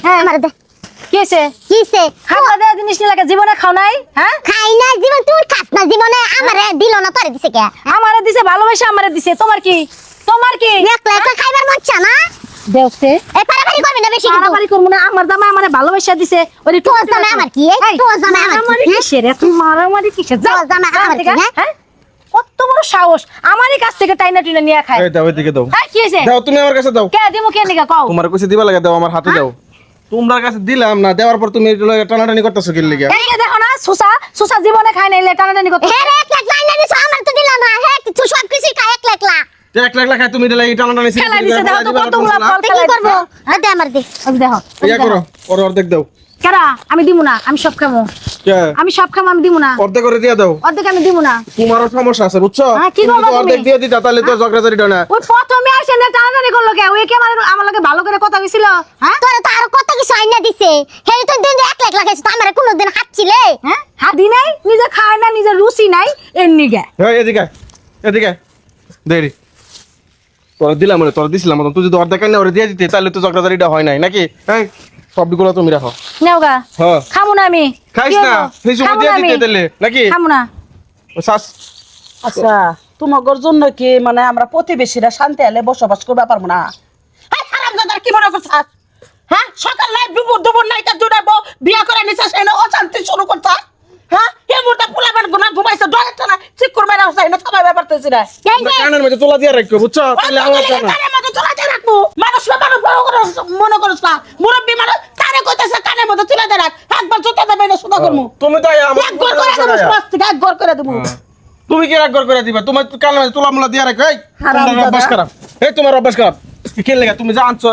হ্যাঁ আমারে দে কিছে কিছে খাওয়া দেয়া জিনিস নিয়ে লাগে জীবনে খাও নাই হ্যাঁ খাই না জীবন তুই খাস না জীবনে আমারে দিল না তোরে দিছে কে আমারে দিছে ভালোবাসা আমারে দিছে তোমার কি একলা একলা খাইবার মন চা না দেওছে এ পারাপারি করবি না বেশি কিন্তু পারাপারি করব না আমার জামাই আমারে ভালোবাসা দিছে ওরে তোর জামাই আমার কি তোর জামাই আমার মারামারি কি কিসের এত মারামারি কিসের যাও তোর জামাই আমার কি হ্যাঁ কত বড় সাহস আমারই কাছ থেকে টাইনা টুইনা নিয়ে খায় এই দাও এদিকে দাও হ্যাঁ কি হইছে দাও তুমি আমার কাছে দাও কে দিমু কে নিগা কও তোমার কাছে দিবা লাগে দাও আমার হাতে দাও তোমার কাছে দিলাম না দেওয়ার পর তুমি টানাটানি করতেছো কি লিগা এই যে দেখো না সুসা জীবনে খায় নাই টানাটানি করতে হে রে একলা একলা না দিছ আমার তো দিল না হে তুই সব কিছু খাই একলা একলা তুই একলা একলা খাই তুমি দিলা এই টানাটানি খেলা দিছে দেখো তো কতগুলো ফল কি খেলা করব দে আমার দে দেখো ইয়া করো ওর অর্ধেক দাও কেরা আমি দিমু না আমি সব খামু কে আমি সব খামু আমি দিমু না অর্ধেক করে দিয়া দাও অর্ধেক আমি দিমু না তোমারও সমস্যা আছে বুঝছো হ্যাঁ, কি তুমি করবা যদি তুমি? অর্ধেক দিয়ে দিতা তাহলে তো ঝগড়াঝাড়ি না ওই প্রথমে আসে না টানাটানি করলো কে ওই কে আমার লগে ভালো করে কথা কইছিল হ্যাঁ তোরে তো আর কত কিছু আইনা দিছে হে তো দিন একলা একলা খাইছ তো আমারে কোনদিন খাচ্ছিলে হ্যাঁ হাদি নাই নিজে খায় না নিজে রুচি নাই এমনি গে হ্যাঁ এদিকে এদিকে দেরি তোর দিলাম তোর দিছিলাম তুই যদি অর্ধেক না ওরে দিয়ে দিতে তাহলে তো ঝগড়াঝাড়িটা হয় নাই নাকি এই সবগুলো তুমি রাখো নেওগা হ্যাঁ খামু না আমি খাইস কি না হলো? সেই সময় খামু দিয়ে না আমি। দিতে তাহলে নাকি খামু না ও শাস আচ্ছা তোমার জন্য কি মানে আমরা প্রতিবেশীরা শান্তি আলে বসবাস করতে পারবো না হ্যাঁ হারামজাদার কি মনে করছ হ্যাঁ সকাল নাই দুপুর নাইটা জুড়াবো বিয়া করে নিছে সেন অশান্তি শুরু করছ হ্যাঁ এই মুহূর্তে পোলাপান গুনা ঘুমাইছে ডরে না ঠিক করে মেরা হইছে না সবাই ব্যাপারতেছি না এই যে কানের মধ্যে তোলা দিয়ে রাখো বুঝছো তাহলে আমার জানা কানের মধ্যে তোলা দিয়ে রাখবো মানুষ মানুষ বড় করে মনে করছ না মুরব্বী মানুষ তারে কইতাছে কানের মধ্যে তোলা দিয়ে রাখ একবার জুতা দেবে না সুদা করমু তুমি তো আমার এক গড় করে দেবো স্বাস্থ্য এক গড় করে দেবো তুমি কি রাগ করে দিবা তোমার কানের মধ্যে তোলা মুলা দিয়ে রাখো এই হারামজাদা। তোমার অভ্যাস খারাপ এই তোমার অভ্যাস খারাপ কি লাগা তুমি যা আনছো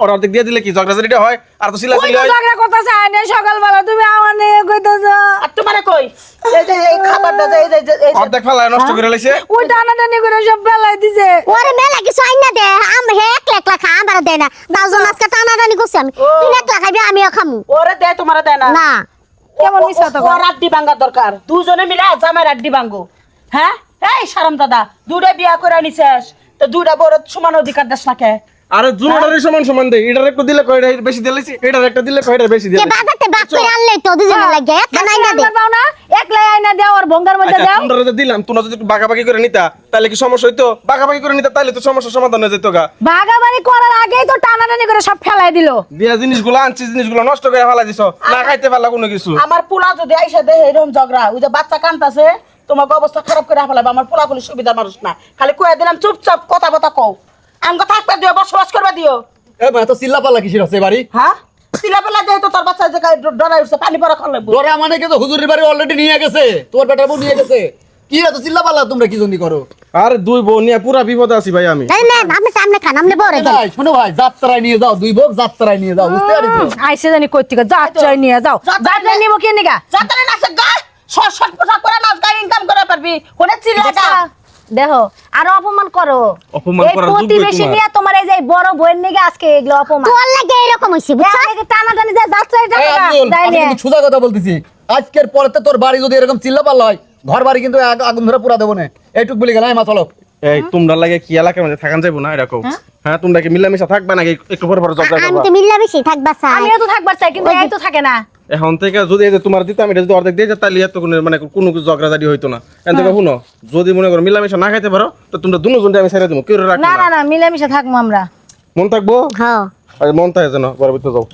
ওর অর্ধেক দিয়ে দিলে কি ঝগড়াঝাড়িটা হয় আর তো সিলা ওই সিলা তো ঝগড়া কথা চায় না সকালবেলা তুমি আমার নিয়ে কইতাছ আর তোমারে কই এই যে এই খাবারটা যে এই যে অর্ধেক ফেলায় নষ্ট করে লাইছে ওই টানাটানি করে সব ফেলাই দিছে ওরে মেলা কিছু আইনা দে আম হে একলা একলা খা আমারে দে না দাউজন আজকে টানাটানি করছি আমি তুই একলা খাবি আমিও খামু ওরে দে তোমারে দেয় না না কেমন মিছা তো ওর আড্ডি ভাঙা দরকার দুজনে মিলে জামাই আড্ডি ভাঙো হ্যাঁ এই সারাম দাদা দুইটা বিয়া করে নিছিস তো দুইটা বড় সমান অধিকার দেশ নাকে আরে জুনাটারে সমান সমান দে এটার একটু দিলে কয়টা বেশি দিলেছি এটার একটা দিলে কয়টা বেশি কে দিলে বাজাতে বাক করে আনলে তো দুজনে লাগে একটা আইনা দে পাও না একলাই আইনা দাও আর ভঙ্গার মধ্যে আচ্ছা দাও তোমরা যদি দিলাম তোমরা যদি একটু বাগাবাগি করে নিতা তাহলে কি সমস্যা হইতো বাগাবাগি করে নিতা তাহলে তো সমস্যার সমাধান হয়ে যেত গা ভাগাভাগি করার আগেই তো টানাটানি করে সব ফেলাই দিল দিয়া জিনিসগুলো আনছি জিনিসগুলো নষ্ট করে ফেলা দিছ না খাইতে পারলা কোনো কিছু আমার পোলা যদি আইসা দে এরকম ঝগড়া ওই যে বাচ্চা কান্তাছে তোমার অবস্থা খারাপ করে ফেলাবে আমার পোলা পোলি সুবিধা মানুষ না খালি কয়ে দিলাম চুপচাপ কথা কথা কও আমাকে থাকতে দিও বসবাস করবা দিও এ ভাই তো চিল্লাপাল্লা কিসের আছে বাড়ি হ্যাঁ পিলা পেলা দেয় তো তোর বাচ্চা যে ডরাই উঠছে পানি পড়া খাওয়া লাগবে তোরা মানে কি তো হুজুরের বাড়ি অলরেডি নিয়ে গেছে তোর বেটা বউ নিয়ে গেছে কি এত চিল্লাপাল্লা তোমরা কি জন্য করো আরে দুই বোন নিয়ে পুরা বিপদে আছি ভাই আমি এই না আপনি সামনে খান আপনি বড় দেন ভাই শোনো ভাই যাত্রায় নিয়ে যাও দুই বউ যাত্রায় নিয়ে যাও বুঝতে পারিস আইসে জানি কই থেকে যাত্রায় নিয়ে যাও যাত্রায় নিব কে নিগা যাত্রা নাচে গা শর্ট পোশাক করে নাচ গাই ইনকাম করে পারবি কোনে চিল্লাটা দেখো আরো অপমান করো অপমান এই করার যোগ্যই প্রতিবেশী তোমার। নিয়ে তোমার এই যে বড় বইয়ের নিগে আজকে এগুলো অপমান তোর লাগে এরকম হইছে বুঝছ টানাটানি যে যাত্রায় এই আব্দুল আমি কিন্তু সোজা কথা বলতেছি আজকের পরেতে তোর বাড়ি যদি এরকম চিল্লাপাল্লা হয় ঘর বাড়ি কিন্তু আগুন ধরে পুরা দেবো না এইটুক বলে গেলাম মা চলো এই তোমরা লাগে কি এলাকার মধ্যে থাকান যাইবো না এরকম হ্যাঁ তোমরা কি মিলামিশা থাকবে নাকি একটু পর পর ঝগড়া আমি করবা তো মিল্লা বেশি থাকবা চাই আমিও তো থাকবার চাই কিন্তু এই তো থাকে না এখন থেকে যদি এই যে তোমার দিতাম এটা যদি অর্ধেক দিয়ে যেত তাহলে এত কোনো মানে কোনো কিছু ঝগড়াঝাড়ি হইতো না এখন থেকে শুনো যদি মনে করো মিলামিশা না খাইতে পারো তো তোমরা দুজনকে আমি ছেড়ে দেবো কেউ রাখবো না না না না মিলেমিশে থাকবো আমরা মন থাকবো হ্যাঁ আর মন থাকে যেন পরবর্তী যাও